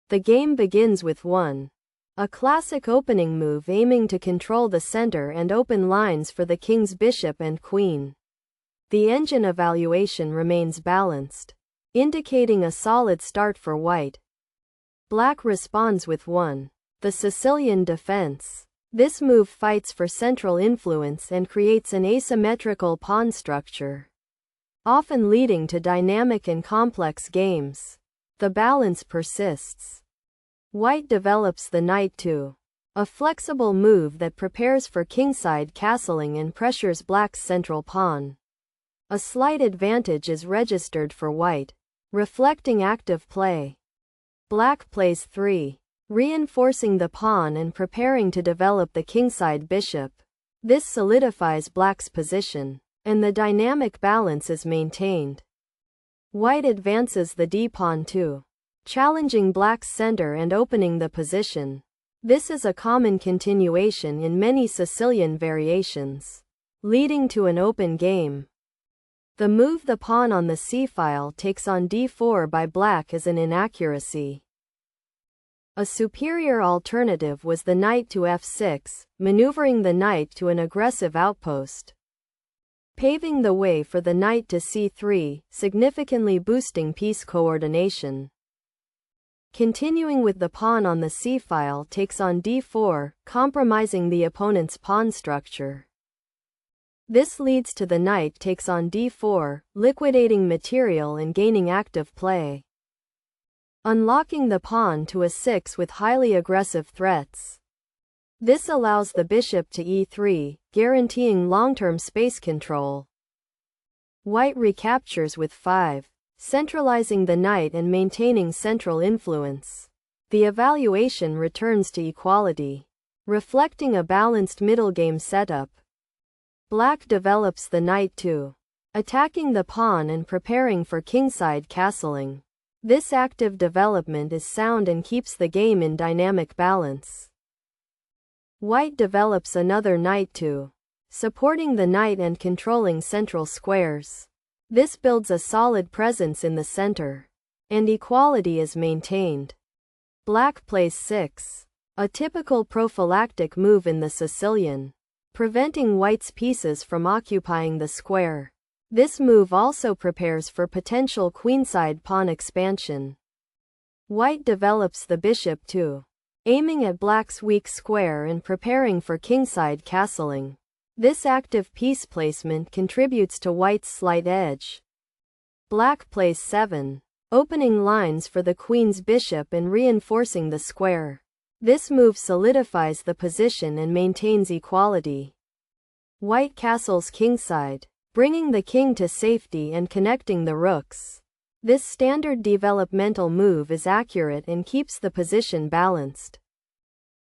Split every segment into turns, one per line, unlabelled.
The game begins with 1. A classic opening move aiming to control the center and open lines for the king's bishop and queen. The engine evaluation remains balanced, indicating a solid start for white. Black responds with 1. The Sicilian defense. This move fights for central influence and creates an asymmetrical pawn structure, often leading to dynamic and complex games. The balance persists. White develops the knight 2. A flexible move that prepares for kingside castling and pressures black's central pawn. A slight advantage is registered for white, reflecting active play. Black plays 3. Reinforcing the pawn and preparing to develop the kingside bishop. This solidifies black's position, and the dynamic balance is maintained. White advances the d-pawn 2, challenging black's center and opening the position. This is a common continuation in many Sicilian variations, leading to an open game. The move the pawn on the c-file takes on d4 by black is an inaccuracy. A superior alternative was the knight to f6, maneuvering the knight to an aggressive outpost, paving the way for the knight to c3, significantly boosting piece coordination. Continuing with the pawn on the c-file takes on d4, compromising the opponent's pawn structure. This leads to the knight takes on d4, liquidating material and gaining active play, unlocking the pawn to a 6 with highly aggressive threats. This allows the bishop to e3, guaranteeing long-term space control. White recaptures with 5, centralizing the knight and maintaining central influence. The evaluation returns to equality, reflecting a balanced middle game setup. Black develops the knight 2, attacking the pawn and preparing for kingside castling. This active development is sound and keeps the game in dynamic balance. White develops another knight 2, supporting the knight and controlling central squares. This builds a solid presence in the center, and equality is maintained. Black plays 6, a typical prophylactic move in the Sicilian, preventing white's pieces from occupying the square. This move also prepares for potential queenside pawn expansion. White develops the bishop 2, aiming at black's weak square and preparing for kingside castling. This active piece placement contributes to white's slight edge. Black plays 7, opening lines for the queen's bishop and reinforcing the square. This move solidifies the position and maintains equality. White castles kingside, bringing the king to safety and connecting the rooks. This standard developmental move is accurate and keeps the position balanced.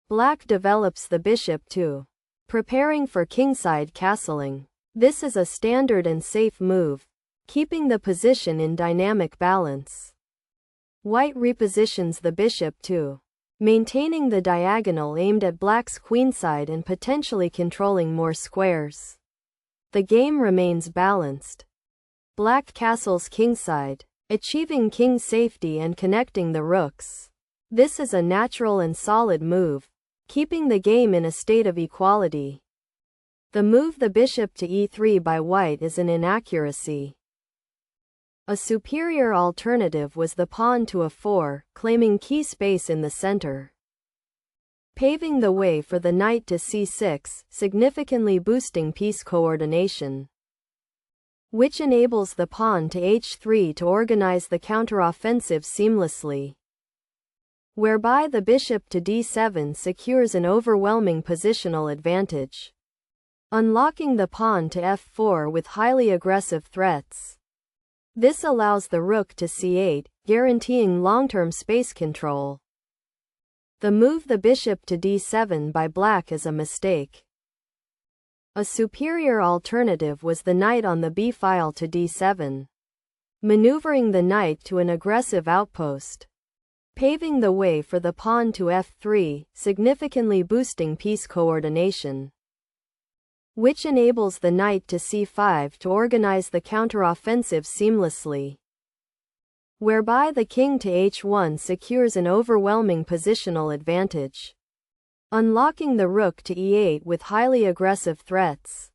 Black develops the bishop 2, preparing for kingside castling. This is a standard and safe move, keeping the position in dynamic balance. White repositions the bishop 2, maintaining the diagonal aimed at black's queenside and potentially controlling more squares. The game remains balanced. Black castles kingside, achieving king safety and connecting the rooks. This is a natural and solid move, keeping the game in a state of equality. The move the bishop to e3 by white is an inaccuracy. A superior alternative was the pawn to a4, claiming key space in the center, paving the way for the knight to c6, significantly boosting piece coordination, which enables the pawn to h3 to organize the counteroffensive seamlessly, whereby the bishop to d7 secures an overwhelming positional advantage, unlocking the pawn to f4 with highly aggressive threats. This allows the rook to c8, guaranteeing long-term space control. The move the bishop to d7 by black is a mistake. A superior alternative was the knight on the b-file to d7, maneuvering the knight to an aggressive outpost, paving the way for the pawn to f3, significantly boosting piece coordination, which enables the knight to c5 to organize the counteroffensive seamlessly. whereby the king to h1 secures an overwhelming positional advantage, unlocking the rook to e8 with highly aggressive threats.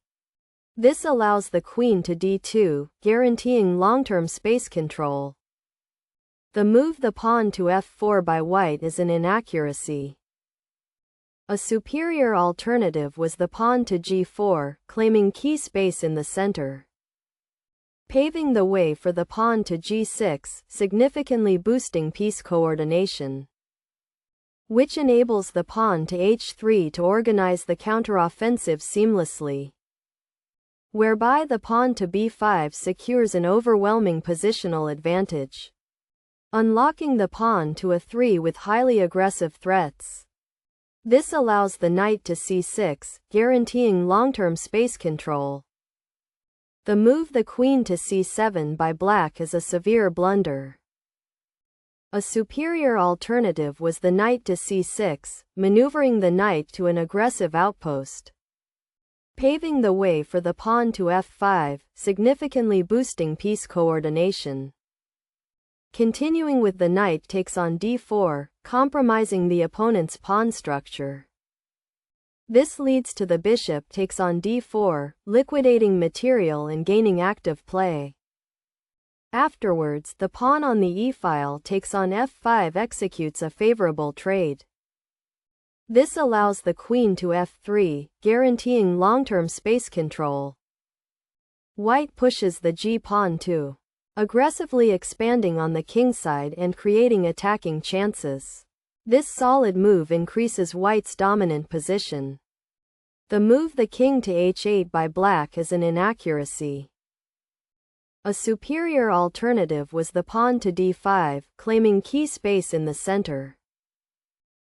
This allows the queen to d2, guaranteeing long-term space control. The move the pawn to f4 by white is an inaccuracy. A superior alternative was the pawn to g4, claiming key space in the center, paving the way for the pawn to g6, significantly boosting piece coordination, which enables the pawn to h3 to organize the counteroffensive seamlessly, whereby the pawn to b5 secures an overwhelming positional advantage, unlocking the pawn to a3 with highly aggressive threats. This allows the knight to c6, guaranteeing long-term space control. The move the queen to c7 by black is a severe blunder. A superior alternative was the knight to c6, maneuvering the knight to an aggressive outpost, paving the way for the pawn to f5, significantly boosting piece coordination. Continuing with the knight takes on d4, compromising the opponent's pawn structure. This leads to the bishop takes on d4, liquidating material and gaining active play. Afterwards, the pawn on the e-file takes on f5, executes a favorable trade. This allows the queen to f3, guaranteeing long-term space control. White pushes the g-pawn too, aggressively expanding on the kingside and creating attacking chances. This solid move increases white's dominant position. The move the king to h8 by black is an inaccuracy. A superior alternative was the pawn to d5, claiming key space in the center.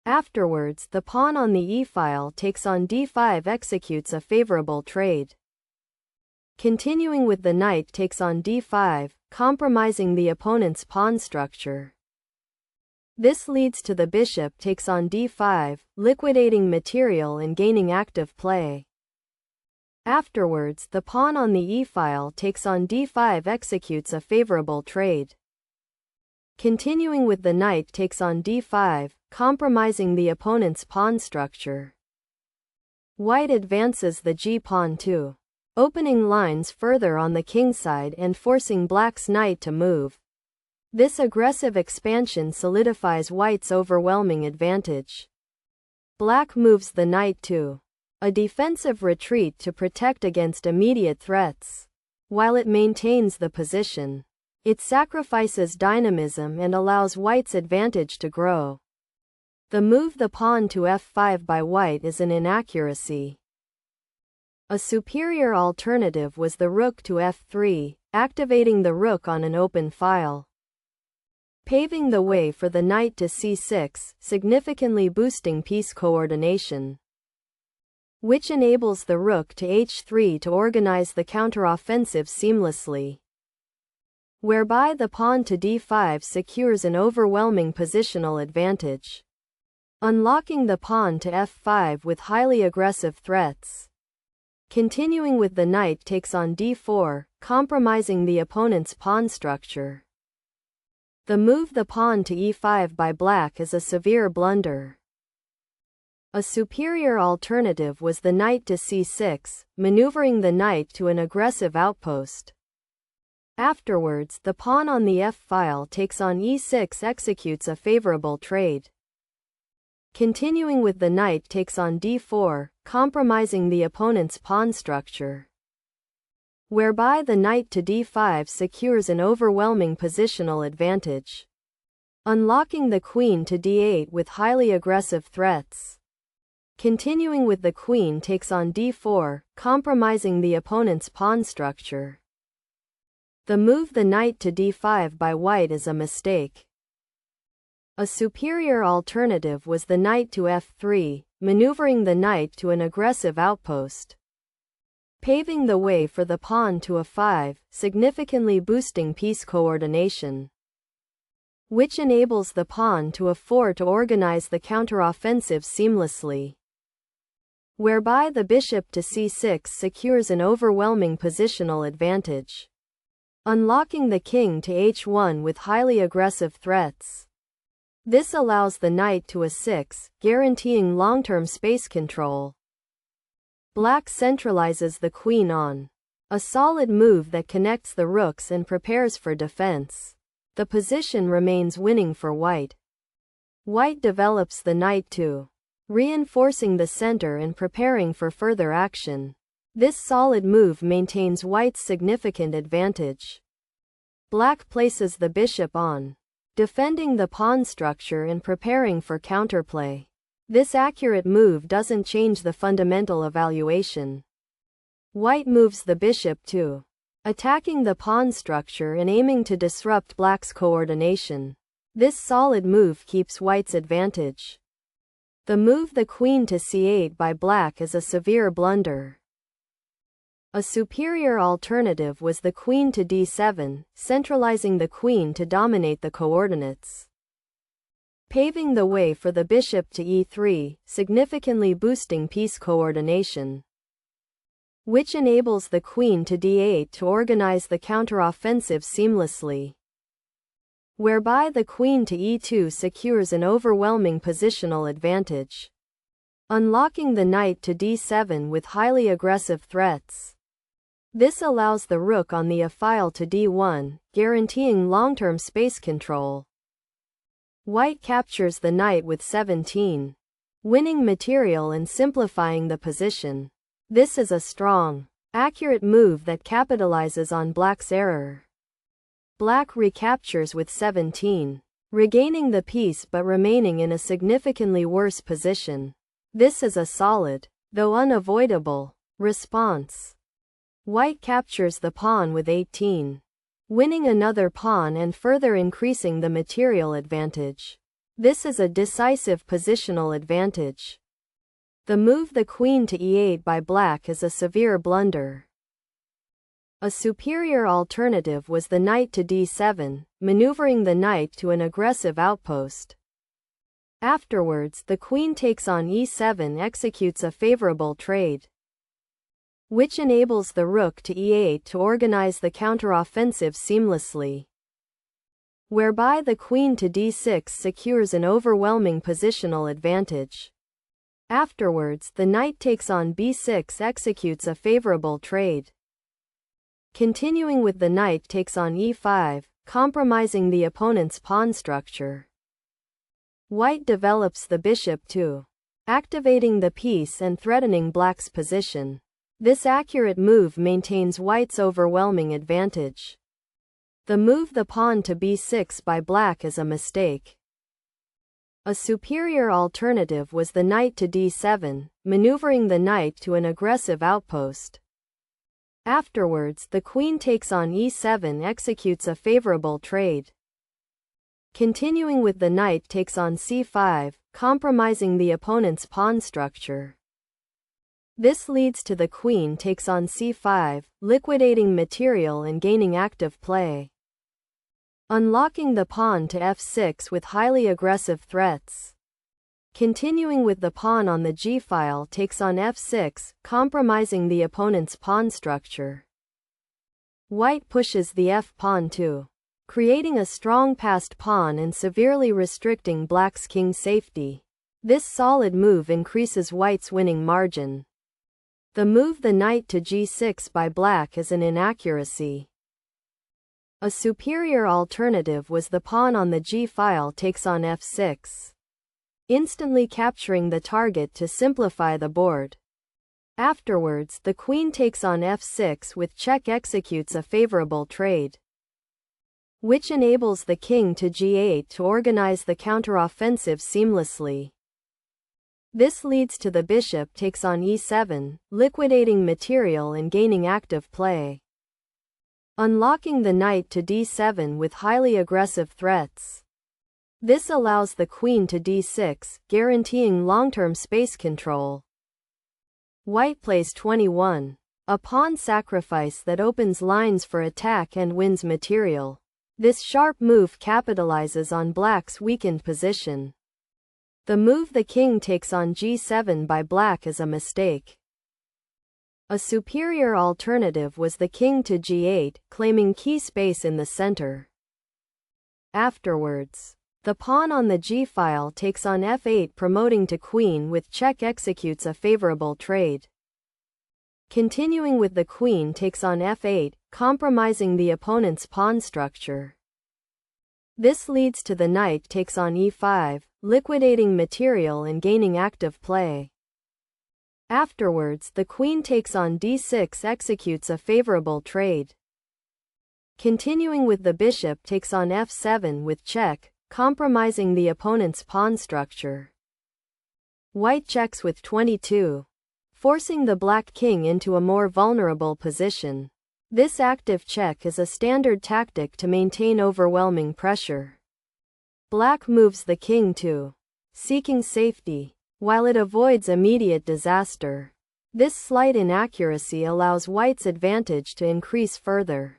Afterwards, the pawn on the e-file takes on d5, executes a favorable trade. Continuing with the knight takes on d5, compromising the opponent's pawn structure. This leads to the bishop takes on d5, liquidating material and gaining active play. Afterwards, the pawn on the e-file takes on d5, executes a favorable trade. Continuing with the knight takes on d5, compromising the opponent's pawn structure. White advances the g-pawn too, opening lines further on the kingside and forcing black's knight to move. This aggressive expansion solidifies white's overwhelming advantage. Black moves the knight to a defensive retreat to protect against immediate threats. While it maintains the position, it sacrifices dynamism and allows white's advantage to grow. The move the pawn to f5 by white is an inaccuracy. A superior alternative was the rook to f3, activating the rook on an open file, paving the way for the knight to c6, significantly boosting piece coordination, which enables the rook to h3 to organize the counteroffensive seamlessly, whereby the pawn to d5 secures an overwhelming positional advantage, unlocking the pawn to f5 with highly aggressive threats. Continuing with the knight takes on d4, compromising the opponent's pawn structure. The move the pawn to e5 by black is a severe blunder. A superior alternative was the knight to c6, maneuvering the knight to an aggressive outpost. Afterwards, the pawn on the f-file takes on e6, executes a favorable trade. Continuing with the knight takes on d4, compromising the opponent's pawn structure, whereby the knight to d5 secures an overwhelming positional advantage, unlocking the queen to d8 with highly aggressive threats. Continuing with the queen takes on d4, compromising the opponent's pawn structure. The move the knight to d5 by white is a mistake. A superior alternative was the knight to f3, maneuvering the knight to an aggressive outpost, paving the way for the pawn to a5, significantly boosting piece coordination, which enables the pawn to a4 to organize the counteroffensive seamlessly, whereby the bishop to c6 secures an overwhelming positional advantage, unlocking the king to h1 with highly aggressive threats. This allows the knight to a6, guaranteeing long-term space control. Black centralizes the queen on a solid move that connects the rooks and prepares for defense. The position remains winning for white. White develops the knight too, reinforcing the center and preparing for further action. This solid move maintains white's significant advantage. Black places the bishop on, defending the pawn structure and preparing for counterplay. This accurate move doesn't change the fundamental evaluation. White moves the bishop too, attacking the pawn structure and aiming to disrupt black's coordination. This solid move keeps white's advantage. The move the queen to c8 by black is a severe blunder. A superior alternative was the queen to d7, centralizing the queen to dominate the coordinates, paving the way for the bishop to e3, significantly boosting piece coordination, which enables the queen to d8 to organize the counteroffensive seamlessly, whereby the queen to e2 secures an overwhelming positional advantage, unlocking the knight to d7 with highly aggressive threats. This allows the rook on the a-file to d1, guaranteeing long-term space control. White captures the knight with 17, winning material and simplifying the position. This is a strong, accurate move that capitalizes on black's error. Black recaptures with 17, regaining the piece but remaining in a significantly worse position. This is a solid, though unavoidable, response. White captures the pawn with 18, winning another pawn and further increasing the material advantage. This is a decisive positional advantage. The move the queen to e8 by black is a severe blunder. A superior alternative was the knight to d7, maneuvering the knight to an aggressive outpost. Afterwards, the queen takes on e7, executes a favorable trade, which enables the rook to e8 to organize the counteroffensive seamlessly, whereby the queen to d6 secures an overwhelming positional advantage. Afterwards, the knight takes on b6, executes a favorable trade, continuing with the knight takes on e5, compromising the opponent's pawn structure. White develops the bishop too, activating the piece and threatening black's position. This accurate move maintains white's overwhelming advantage. The move the pawn to b6 by black is a mistake. A superior alternative was the knight to d7, maneuvering the knight to an aggressive outpost. Afterwards, the queen takes on e7, executes a favorable trade, continuing with the knight takes on c5, compromising the opponent's pawn structure. This leads to the queen takes on c5, liquidating material and gaining active play, unlocking the pawn to f6 with highly aggressive threats. Continuing with the pawn on the g-file takes on f6, compromising the opponent's pawn structure. White pushes the f-pawn too, creating a strong passed pawn and severely restricting black's king safety. This solid move increases white's winning margin. The move the knight to g6 by black is an inaccuracy. A superior alternative was the pawn on the g-file takes on f6, instantly capturing the target to simplify the board. Afterwards, the queen takes on f6 with check, executes a favorable trade, which enables the king to g8 to organize the counteroffensive seamlessly. This leads to the bishop takes on e7, liquidating material and gaining active play, unlocking the knight to d7 with highly aggressive threats. This allows the queen to d6, guaranteeing long-term space control. White plays 21, a pawn sacrifice that opens lines for attack and wins material. This sharp move capitalizes on black's weakened position. The move the king takes on g7 by black is a mistake. A superior alternative was the king to g8, claiming key space in the center. Afterwards, the pawn on the g-file takes on f8, promoting to queen with check executes a favorable trade. Continuing with the queen takes on f8, compromising the opponent's pawn structure. This leads to the knight takes on e5, liquidating material and gaining active play. Afterwards, the queen takes on d6, executes a favorable trade. Continuing with the bishop takes on f7 with check, compromising the opponent's pawn structure. White checks with 22, forcing the black king into a more vulnerable position. This active check is a standard tactic to maintain overwhelming pressure. Black moves the king too, seeking safety, while it avoids immediate disaster. This slight inaccuracy allows white's advantage to increase further.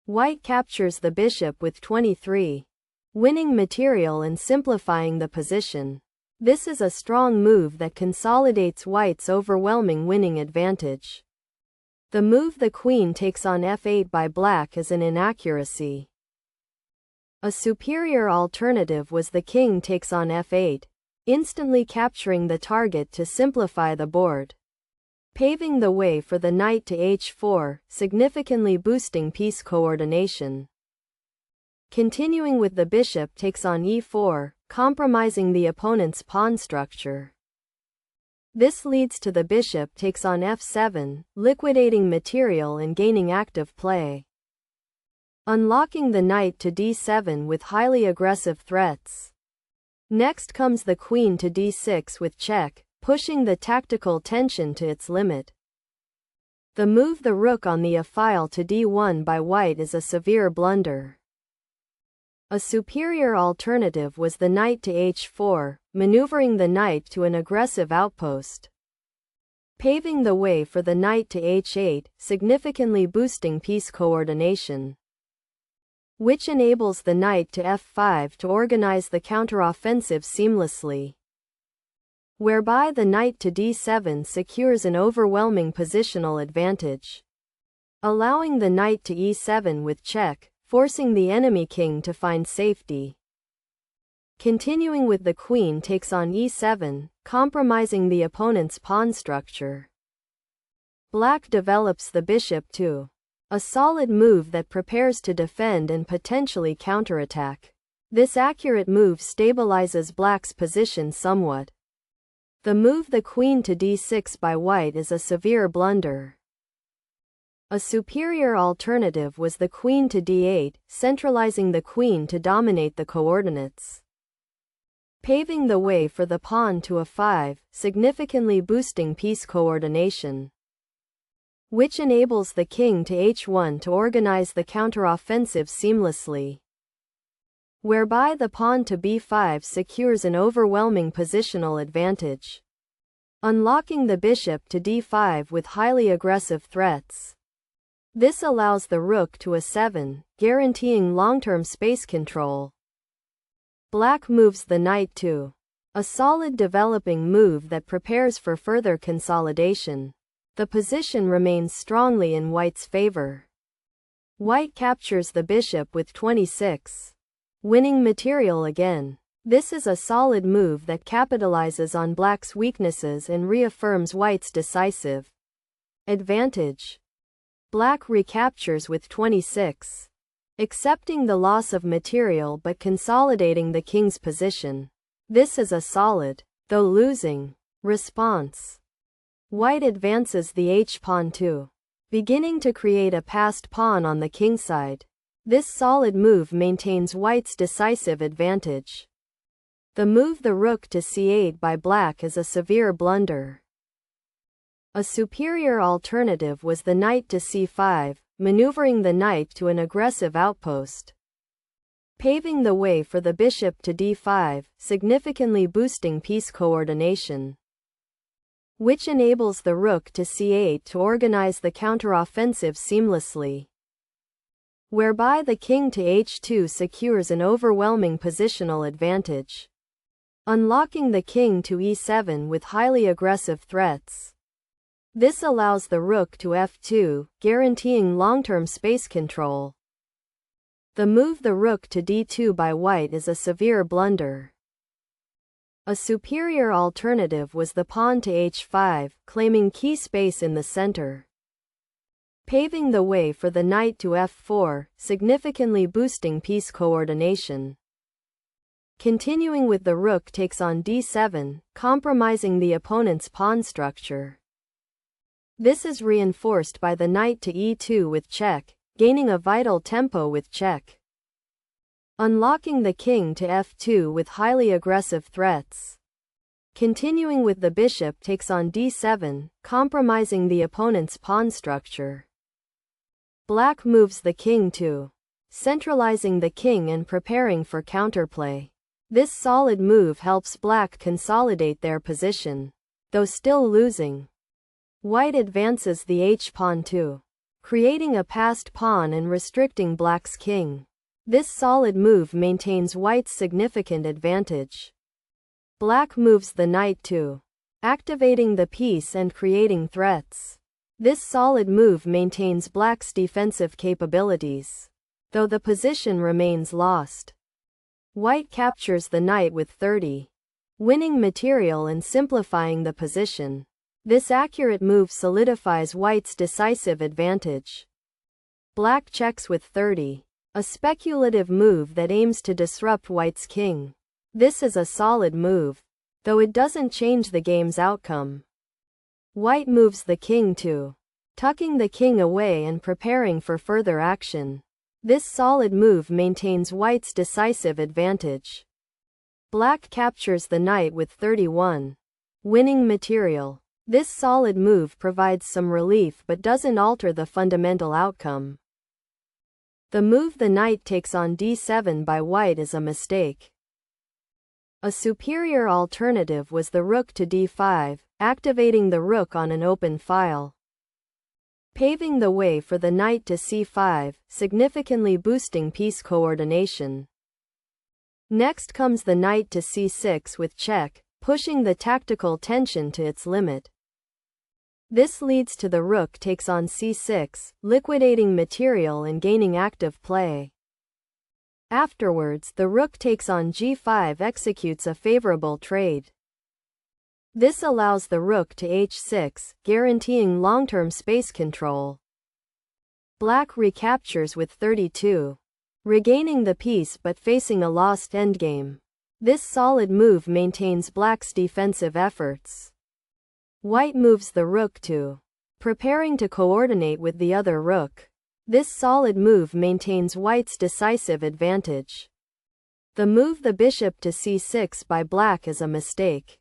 White captures the bishop with 23, winning material and simplifying the position. This is a strong move that consolidates white's overwhelming winning advantage. The move the queen takes on f8 by black is an inaccuracy. A superior alternative was the king takes on f8, instantly capturing the target to simplify the board, paving the way for the knight to h4, significantly boosting piece coordination. Continuing with the bishop takes on e4, compromising the opponent's pawn structure. This leads to the bishop takes on f7, liquidating material and gaining active play. Unlocking the knight to d7 with highly aggressive threats. Next comes the queen to d6 with check, pushing the tactical tension to its limit. The move the rook on the a-file to d1 by white is a severe blunder. A superior alternative was the knight to h4, maneuvering the knight to an aggressive outpost, paving the way for the knight to h8, significantly boosting piece coordination, which enables the knight to f5 to organize the counteroffensive seamlessly, whereby the knight to d7 secures an overwhelming positional advantage, allowing the knight to e7 with check, forcing the enemy king to find safety. Continuing with the queen takes on e7, compromising the opponent's pawn structure. Black develops the bishop too, a solid move that prepares to defend and potentially counterattack. This accurate move stabilizes black's position somewhat. The move the queen to d6 by white is a severe blunder. A superior alternative was the queen to d8, centralizing the queen to dominate the coordinates, paving the way for the pawn to a5, significantly boosting piece coordination, which enables the king to h1 to organize the counteroffensive seamlessly, whereby the pawn to b5 secures an overwhelming positional advantage, unlocking the bishop to d5 with highly aggressive threats. This allows the rook to a7, guaranteeing long-term space control. Black moves the knight too, a solid developing move that prepares for further consolidation. The position remains strongly in white's favor. White captures the bishop with 26, winning material again. This is a solid move that capitalizes on black's weaknesses and reaffirms white's decisive advantage. Black recaptures with 26, accepting the loss of material but consolidating the king's position. This is a solid, though losing, response. White advances the h-pawn too, beginning to create a passed pawn on the kingside. This solid move maintains white's decisive advantage. The move the rook to c8 by black is a severe blunder. A superior alternative was the knight to c5, maneuvering the knight to an aggressive outpost, paving the way for the bishop to d5, significantly boosting piece coordination, which enables the rook to c8 to organize the counteroffensive seamlessly, whereby the king to h2 secures an overwhelming positional advantage, unlocking the king to e7 with highly aggressive threats. This allows the rook to f2, guaranteeing long-term space control. The move the rook to d2 by white is a severe blunder. A superior alternative was the pawn to h5, claiming key space in the center, paving the way for the knight to f4, significantly boosting piece coordination. Continuing with the rook takes on d7, compromising the opponent's pawn structure. This is reinforced by the knight to e2 with check, gaining a vital tempo with check, unlocking the king to f2 with highly aggressive threats. Continuing with the bishop takes on d7, compromising the opponent's pawn structure. Black moves the king to, centralizing the king and preparing for counterplay. This solid move helps black consolidate their position, though still losing. White advances the h-pawn too, creating a passed pawn and restricting black's king. This solid move maintains white's significant advantage. Black moves the knight too, activating the piece and creating threats. This solid move maintains black's defensive capabilities, though the position remains lost. White captures the knight with 30, winning material and simplifying the position. This accurate move solidifies white's decisive advantage. Black checks with 30, a speculative move that aims to disrupt white's king. This is a solid move, though it doesn't change the game's outcome. White moves the king too, tucking the king away and preparing for further action. This solid move maintains white's decisive advantage. Black captures the knight with 31, winning material. This solid move provides some relief but doesn't alter the fundamental outcome. The move the knight takes on d7 by white is a mistake. A superior alternative was the rook to d5, activating the rook on an open file, paving the way for the knight to c5, significantly boosting piece coordination. Next comes the knight to c6 with check, pushing the tactical tension to its limit. This leads to the rook takes on c6, liquidating material and gaining active play. Afterwards, the rook takes on g5 executes a favorable trade. This allows the rook to h6, guaranteeing long-term space control. Black recaptures with 32, regaining the piece but facing a lost endgame. This solid move maintains black's defensive efforts. White moves the rook to, preparing to coordinate with the other rook. This solid move maintains white's decisive advantage. The move the bishop to c6 by black is a mistake.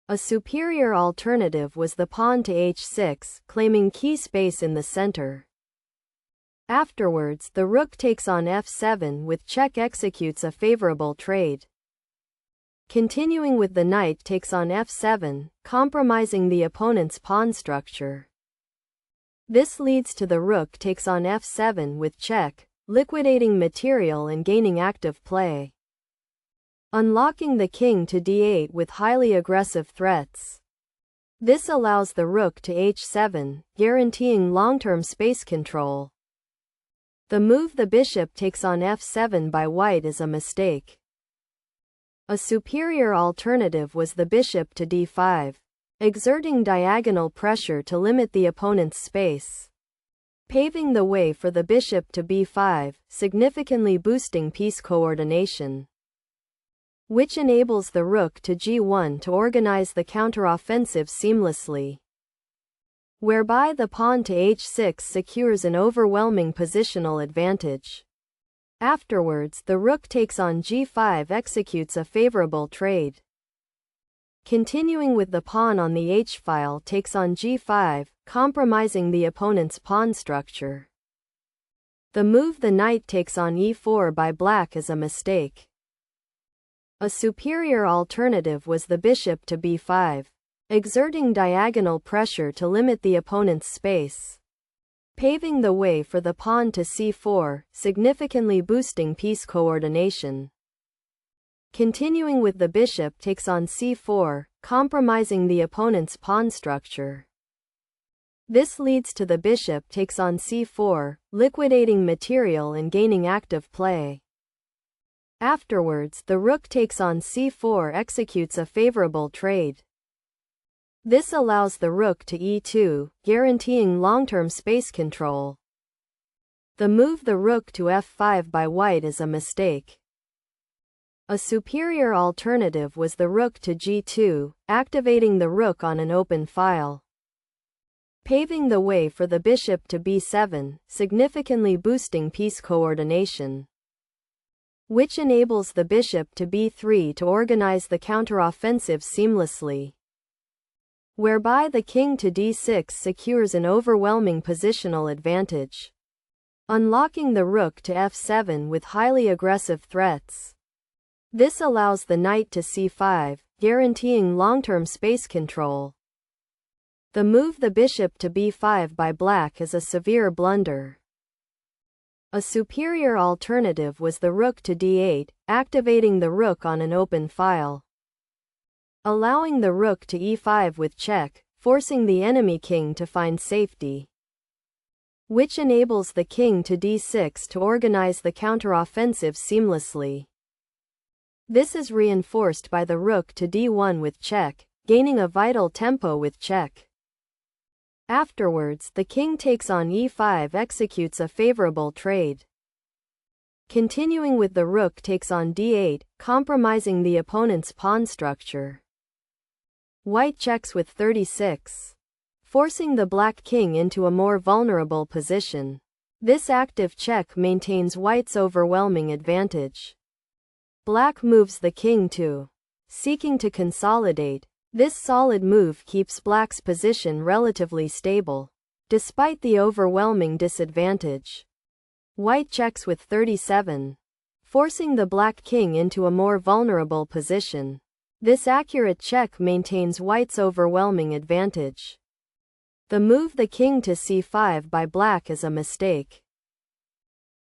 A superior alternative was the pawn to h6, claiming key space in the center. Afterwards, the rook takes on f7 with check executes a favorable trade. Continuing with the knight takes on f7, compromising the opponent's pawn structure. This leads to the rook takes on f7 with check, liquidating material and gaining active play. Unlocking the king to d8 with highly aggressive threats. This allows the rook to h7, guaranteeing long-term space control. The move the bishop takes on f7 by white is a mistake. A superior alternative was the bishop to d5, exerting diagonal pressure to limit the opponent's space, paving the way for the bishop to b5, significantly boosting piece coordination, which enables the rook to g1 to organize the counteroffensive seamlessly, whereby the pawn to h6 secures an overwhelming positional advantage. Afterwards, the rook takes on g5 executes a favorable trade. Continuing with the pawn on the h-file takes on g5, compromising the opponent's pawn structure. The move the knight takes on e4 by black is a mistake. A superior alternative was the bishop to b5, exerting diagonal pressure to limit the opponent's space, paving the way for the pawn to c4, significantly boosting piece coordination. Continuing with the bishop takes on c4, compromising the opponent's pawn structure. This leads to the bishop takes on c4, liquidating material and gaining active play. Afterwards, the rook takes on c4 executes a favorable trade. This allows the rook to e2, guaranteeing long-term space control. The move the rook to f5 by white is a mistake. A superior alternative was the rook to g2, activating the rook on an open file, paving the way for the bishop to b7, significantly boosting piece coordination, which enables the bishop to b3 to organize the counteroffensive seamlessly, whereby the king to d6 secures an overwhelming positional advantage, unlocking the rook to f7 with highly aggressive threats. This allows the knight to c5, guaranteeing long-term space control. The move the bishop to b5 by black is a severe blunder. A superior alternative was the rook to d8, activating the rook on an open file, allowing the rook to e5 with check, forcing the enemy king to find safety, which enables the king to d6 to organize the counteroffensive seamlessly. This is reinforced by the rook to d1 with check, gaining a vital tempo with check. Afterwards, the king takes on e5 executes a favorable trade. Continuing with the rook takes on d8, compromising the opponent's pawn structure. White checks with 36, forcing the black king into a more vulnerable position. This active check maintains white's overwhelming advantage. Black moves the king to, seeking to consolidate. This solid move keeps black's position relatively stable, despite the overwhelming disadvantage. White checks with 37, forcing the black king into a more vulnerable position. This accurate check maintains white's overwhelming advantage. The move the king to c5 by black is a mistake.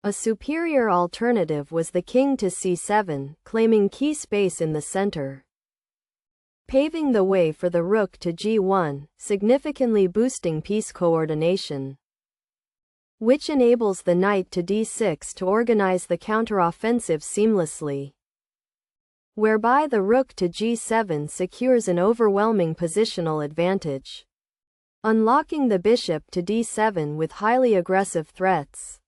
A superior alternative was the king to c7, claiming key space in the center, paving the way for the rook to g1, significantly boosting piece coordination, which enables the knight to d6 to organize the counteroffensive seamlessly, whereby the rook to g7 secures an overwhelming positional advantage, unlocking the bishop to d7 with highly aggressive threats.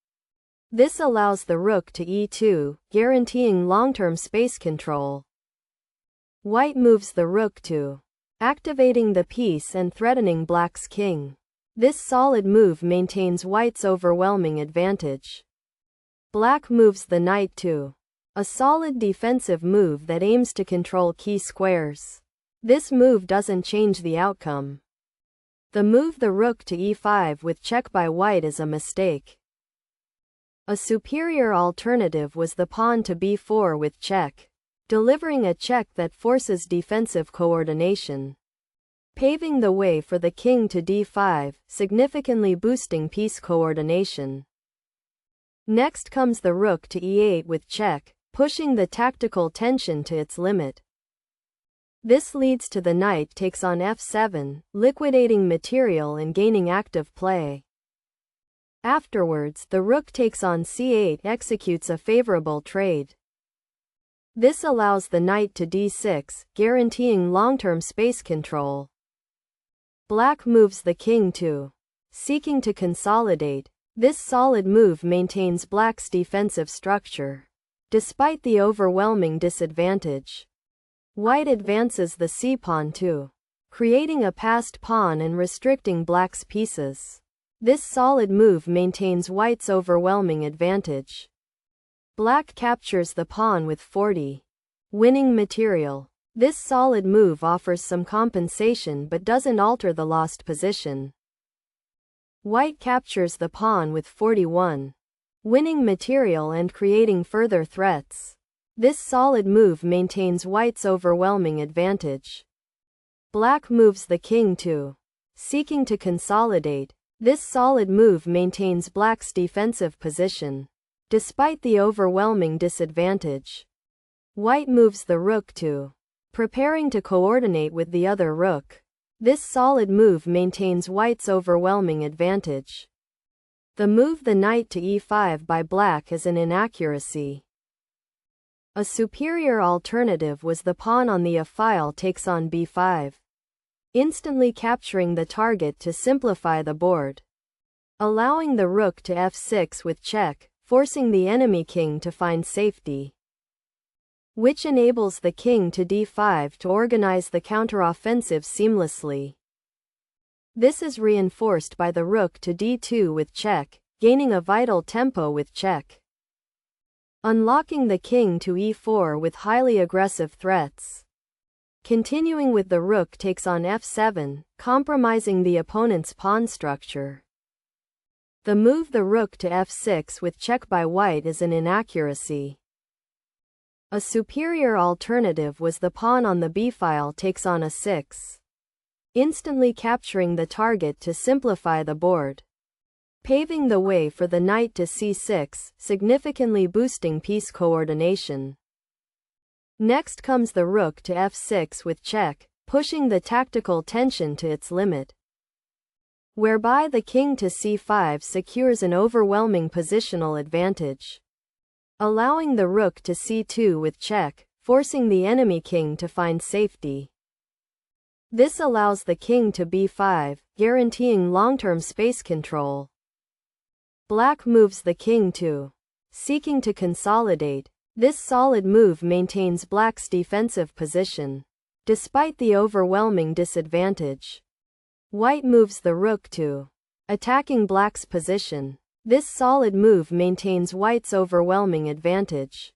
This allows the rook to e2, guaranteeing long-term space control. White moves the rook to, activating the piece and threatening black's king. This solid move maintains white's overwhelming advantage. Black moves the knight to, a solid defensive move that aims to control key squares. This move doesn't change the outcome. The move the rook to e5 with check by white is a mistake. A superior alternative was the pawn to b4 with check, delivering a check that forces defensive coordination, paving the way for the king to d5, significantly boosting piece coordination. Next comes the rook to e8 with check, pushing the tactical tension to its limit. This leads to the knight takes on f7, liquidating material and gaining active play. Afterwards, the rook takes on c8 executes a favorable trade. This allows the knight to d6, guaranteeing long-term space control. Black moves the king to, seeking to consolidate. This solid move maintains black's defensive structure, despite the overwhelming disadvantage. White advances the c-pawn to, creating a passed pawn and restricting black's pieces. This solid move maintains white's overwhelming advantage. Black captures the pawn with 40, winning material. This solid move offers some compensation but doesn't alter the lost position. White captures the pawn with 41, winning material and creating further threats. This solid move maintains white's overwhelming advantage. Black moves the king to, seeking to consolidate. This solid move maintains black's defensive position, despite the overwhelming disadvantage. White moves the rook to, preparing to coordinate with the other rook. This solid move maintains white's overwhelming advantage. The move the knight to e5 by black is an inaccuracy. A superior alternative was the pawn on the a file takes on b5, instantly capturing the target to simplify the board, allowing the rook to f6 with check, forcing the enemy king to find safety, which enables the king to d5 to organize the counteroffensive seamlessly. This is reinforced by the rook to d2 with check, gaining a vital tempo with check, unlocking the king to e4 with highly aggressive threats. Continuing with the rook takes on f7, compromising the opponent's pawn structure. The move the rook to f6 with check by white is an inaccuracy. A superior alternative was the pawn on the b file takes on a6, instantly capturing the target to simplify the board, paving the way for the knight to c6, significantly boosting piece coordination. Next comes the rook to f6 with check, pushing the tactical tension to its limit, whereby the king to c5 secures an overwhelming positional advantage, allowing the rook to c2 with check, forcing the enemy king to find safety. This allows the king to b5, guaranteeing long-term space control. Black moves the king to, seeking to consolidate. This solid move maintains black's defensive position, despite the overwhelming disadvantage. White moves the rook to, attacking black's position. This solid move maintains white's overwhelming advantage.